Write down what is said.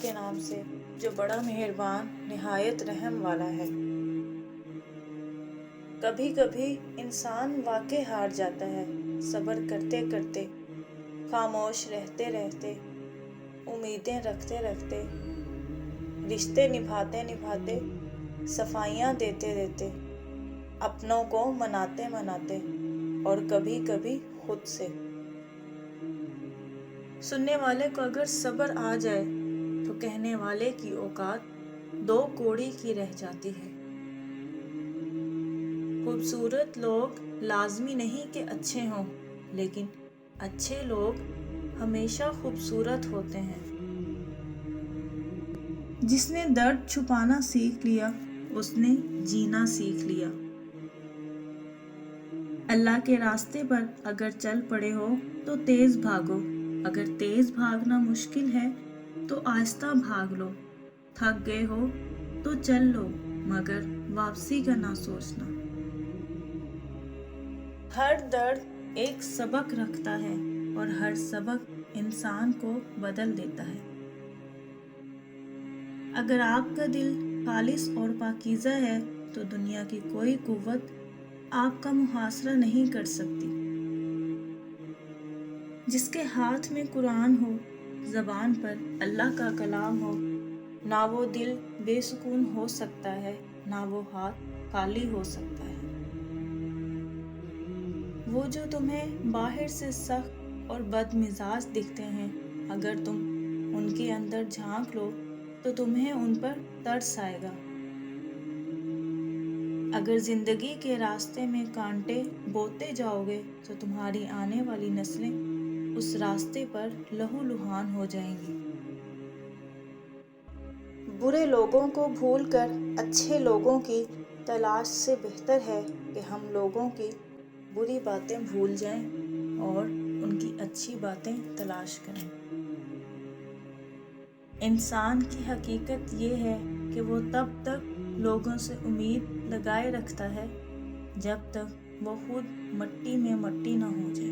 کے نام سے جو بڑا مہربان نہایت رحم والا ہے۔ کبھی کبھی انسان واقع ہار جاتا ہے، صبر کرتے کرتے، خاموش رہتے رہتے، امیدیں رکھتے رکھتے، رشتے نبھاتے نبھاتے، صفائیاں دیتے دیتے، اپنوں کو مناتے مناتے، اور کبھی کبھی خود سے۔ سننے والے کو اگر صبر آ جائے تو کہنے والے کی اوقات 2 کوڑی کی رہ جاتی ہے۔ خوبصورت لوگ لازمی نہیں کہ اچھے ہوں، لیکن اچھے لوگ ہمیشہ خوبصورت ہوتے ہیں۔ جس نے درد چھپانا سیکھ لیا، اس نے جینا سیکھ لیا۔ اللہ کے راستے پر اگر چل پڑے ہو تو تیز بھاگو، اگر تیز بھاگنا مشکل ہے تو آہستہ بھاگ لو، تھک گئے ہو تو چل لو، مگر واپسی کا نہ سوچنا۔ ہر درد ایک سبق رکھتا ہے اور ہر سبق انسان کو بدل دیتا ہے۔ اگر آپ کا دل خالص اور پاکیزہ ہے تو دنیا کی کوئی قوت آپ کا محاصرہ نہیں کر سکتی۔ جس کے ہاتھ میں قرآن ہو، زبان پر اللہ کا کلام ہو، نہ وہ دل بے سکون ہو سکتا ہے، نہ وہ ہاتھ خالی ہو سکتا ہے۔ وہ جو تمہیں باہر سے سخت اور بد مزاج دکھتے ہیں، اگر تم ان کے اندر جھانک لو تو تمہیں ان پر ترس آئے گا۔ اگر زندگی کے راستے میں کانٹے بوتے جاؤ گے تو تمہاری آنے والی نسلیں اس راستے پر لہو لہان ہو جائیں گی۔ برے لوگوں کو بھول کر اچھے لوگوں کی تلاش سے بہتر ہے کہ ہم لوگوں کی بری باتیں بھول جائیں اور ان کی اچھی باتیں تلاش کریں۔ انسان کی حقیقت یہ ہے کہ وہ تب تک لوگوں سے امید لگائے رکھتا ہے جب تک وہ خود مٹی میں مٹی نہ ہو جائے۔